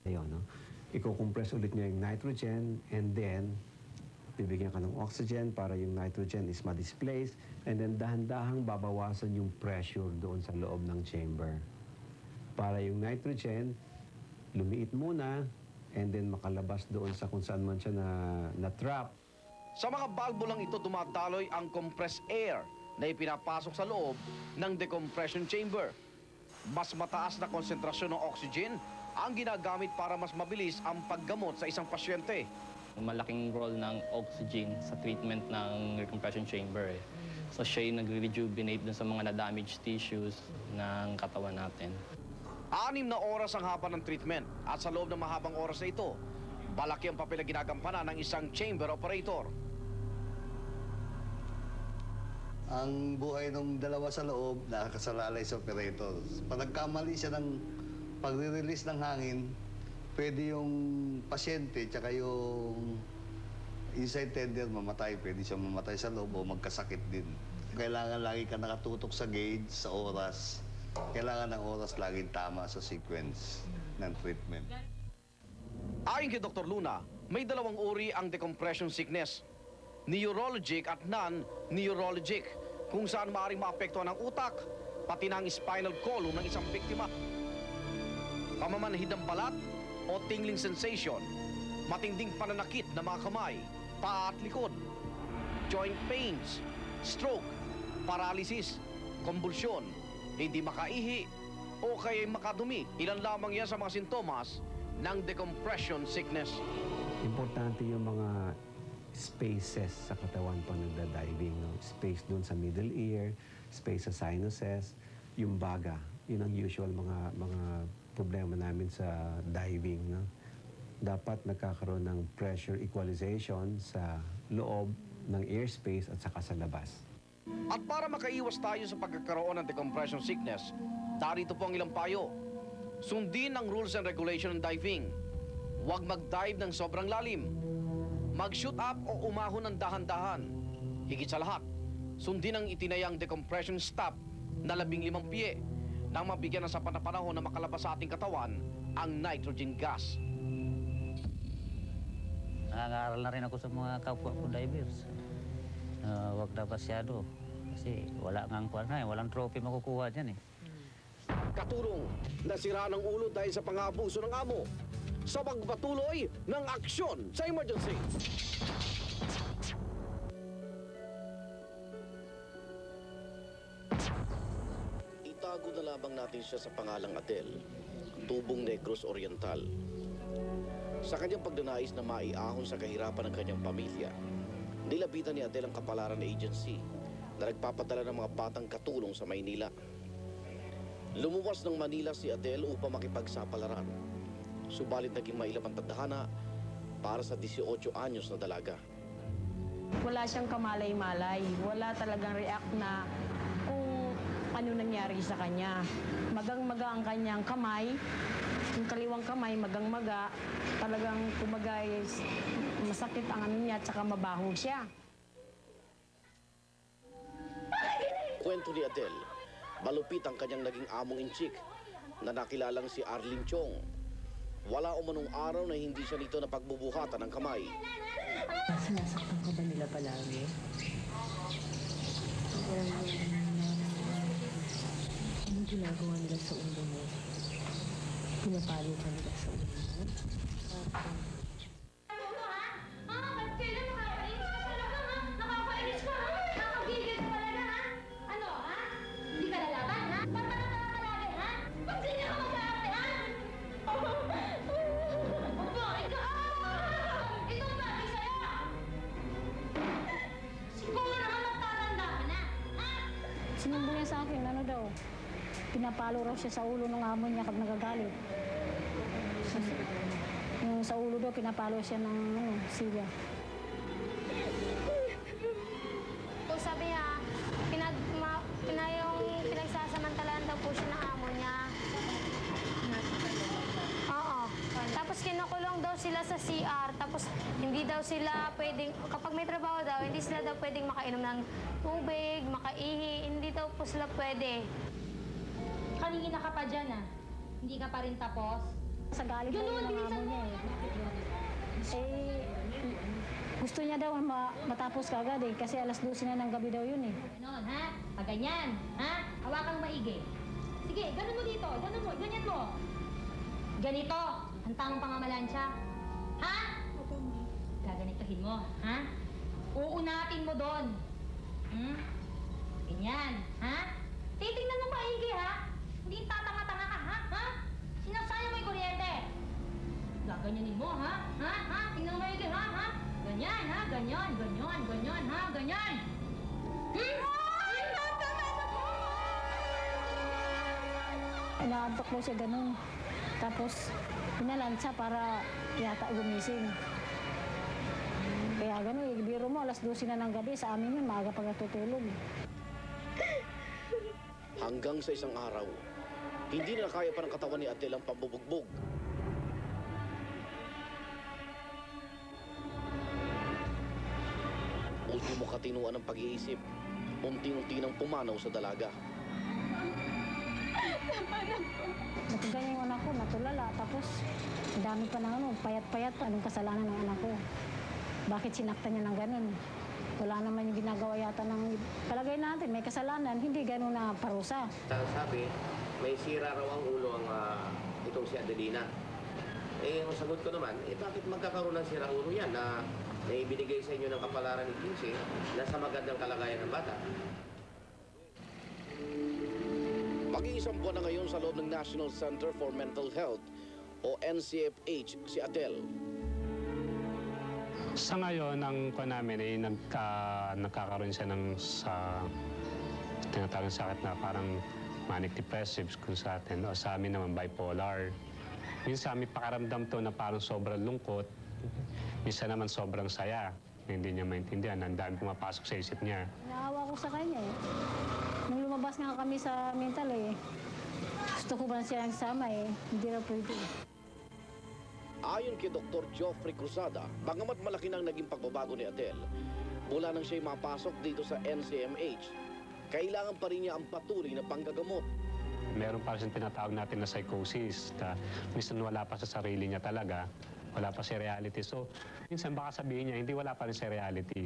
Ayun, no? Iko-compress ulit niya yung nitrogen and then bibigyan ka ng oxygen para yung nitrogen is ma-displace and then dahan-dahang babawasan yung pressure doon sa loob ng chamber. Para yung nitrogen, lumiit muna and then makalabas doon sa kung saan man siya na-trap. Sa mga balbo lang ito dumadaloy ang compressed air na ipinapasok sa loob ng decompression chamber. Mas mataas na konsentrasyon ng oxygen ang ginagamit para mas mabilis ang paggamot sa isang pasyente. Malaking role ng oxygen sa treatment ng recompression chamber. So siya yung nagre-rejuvenate dun sa mga na-damaged tissues ng katawan natin. 6 na oras ang haba ng treatment at sa loob ng mahabang oras na ito, malaki ang papel na ginagampanan ng isang chamber operator. Ang buhay ng dalawa sa loob, nakakasalalay sa operator. Pag nagkamali siya ng pagre-release ng hangin, pwede yung pasyente tsaka yung inside tender mamatay. Pwede siya mamatay sa loob o magkasakit din. Kailangan lagi ka nakatutok sa gauge, sa oras. Kailangan ng oras laging tama sa sequence ng treatment. Ayon kay Dr. Luna, may dalawang uri ang decompression sickness. Neurologic at non-neurologic, kung saan maaaring maapektuhan ang utak, pati ng spinal column ng isang biktima. Pamamanhid ng balat o tingling sensation, matinding pananakit ng mga kamay, paa at likod, joint pains, stroke, paralysis, konvulsyon, hindi makaihi o kaya makadumi. Ilan lamang yan sa mga sintomas ng decompression sickness. Importante yung mga spaces sa katawan pag nagda-diving. No? Space doon sa middle ear, space sa sinuses, yung baga. Yun ang usual mga problema namin sa diving. No? Dapat nagkakaroon ng pressure equalization sa loob ng airspace at saka sa labas. At para makaiwas tayo sa pagkakaroon ng decompression sickness, darito po ang ilang payo. Sundin ang rules and regulation ng diving. Huwag mag-dive ng sobrang lalim. Mag-shoot up o umahon ng dahan-dahan. Higit sa lahat, sundin ang itinayang decompression stop na 15 pie nang mabigyan ng sapat na panahon na makalabas sa ating katawan ang nitrogen gas. Nakakaaral na rin ako sa mga kapwa ko divers. Huwag na masyado. Kasi wala ngang kuwan na walang trophy makukuha dyan eh. Katulong, nasira ng ulo dahil sa pang-aabuso ng amo. Sa pagpatuloy ng aksyon sa emergency. Itago na lamang natin siya sa pangalang Adel, tubong Negros Oriental. Sa kanyang pagdanais na maiahon sa kahirapan ng kanyang pamilya, nilapitan ni Adel ang kapalaran agency na nagpapadala ng mga batang katulong sa Maynila. Lumuwas ng Manila si Adel upang makipagsapalaran. Subalit naging mailap ang tadhana para sa 18 anyos na dalaga. Wala siyang kamalay-malay. Wala talagang react na kung ano nangyari sa kanya. Magang-maga ang kanyang kamay. Yung kaliwang kamay, magang-maga. Talagang kumagay, masakit ang ano niya at saka mabaho siya. Kwento ni Adel, malupit ang kanyang naging among-in-chick na nakilalang si Arlene Chong. Wala umanong araw na hindi siya nito napagbubuhatan ng kamay. Sinasaktan ka ba nila palagi? Ano ginagawa nila sa ulo mo? Pinapalo ka nila sa ulo mo? Ba't kailan nakakainis ka talaga, ha? Nakakainis ka, ha? Nakakagigil ka talaga, ha? Ano, ha? Hindi ka lalaban, ha? Ba't ka palagi, ha? Ba't di ka mag-aarte, ha? Bakit ka? Ito ang bagay sa'yo! Siguro naman magtatanda ka na, ha? Sinumbong niya sa akin, ano daw? Pinapalo raw siya sa ulo ng amo niya kapag nagagalit. Yung sa ulo daw, pinapalo siya ng silya. Kung sabi niya, pinagsasamantalaan daw po siya ng amo niya. Oo. Tapos kinukulong daw sila sa CR. Tapos hindi daw sila pwedeng, kapag may trabaho daw, hindi sila daw pwedeng makainom ng tubig, makaihi. Hindi daw po sila pwede. Kanina ka pa dyan, ah. Hindi ka pa rin tapos. Sa galit daw Ganun, yung mga amo bilisan niya eh. Gusto niya daw matapos kagad eh, kasi alas 12 na ng gabi daw yun eh. Ganon, ha? Pag ganyan, ha? Hawakang maigi. Sige, ganun mo dito. Ganun mo, ganyan mo. Ganito, ang tamang pangamalansiya. Ha? Gaganituhin mo, ha? Uunatin mo doon. Hmm? Ganyan, ha? Titingnan mo maigi, ha? Hindi tatanga-tanga ka, ha? Ha? Sinasayang mo yung kuryente. Gaganyanin mo, ha? Ha? Ha? Tingnan mo maigi, ha? Ha? Ganyan, ha? Ganyan, ganyan, ganyan, ha? Ganyan. Hmm? Inaantok daw siya ganun. Tapos, pinalansa para yata gumising. Kaya ganun, biro mo, alas 12 na ng gabi, sa amin yun, maaga pag natutulog. Hanggang sa isang araw, hindi na kaya pa ng katawan ni Adele ang pambubugbog. Ultimo katinuan ng pag-iisip, unti-unti nang pumanaw sa dalaga. Natiganyan yung anak ko, natulala. Tapos, ang dami pa na payat-payat. Anong kasalanan ng anak ko? Bakit sinaktan niya ng ganun? Wala naman yung ginagawa yata ng palagay natin. May kasalanan, hindi ganun na parusa. Sabi, may sira raw ang ulo ang itong si Adelina. Eh, ang sagot ko naman, bakit magkakaroon ng sira ulo yan na ibinigay sa inyo ng kapalaran ni Quincy na sa magandang kalagayan ng bata? Mag-iisang buwan na ngayon sa loob ng National Center for Mental Health o NCFH si Adele. Sa ngayon, ang namin ay nagkakaroon siya ng tinatawag sakit na parang manic depressives kung sa atin. O sa amin naman bipolar. Minsan may pakaramdam to na parang sobrang lungkot. Minsan naman sobrang saya. Hindi niya maintindihan. Ang dami pumapasok sa isip niya. Naawa ko sa kanya eh. Nung lumabas nga kami sa mental eh, gusto ko ba na siya sama eh. Hindi na pwede. Ayon kay Dr. Geoffrey Cruzada, bagamat malaki nang naging pagbabago ni Adele, mula nang siya'y mapasok dito sa NCMH, kailangan pa rin niya ang patuloy na panggagamot. Meron pa rin tinatawag natin na psychosis. Minsan wala pa sa sarili niya talaga. Wala pa sa reality. So, minsan baka sabihin niya, hindi wala pa rin sa reality.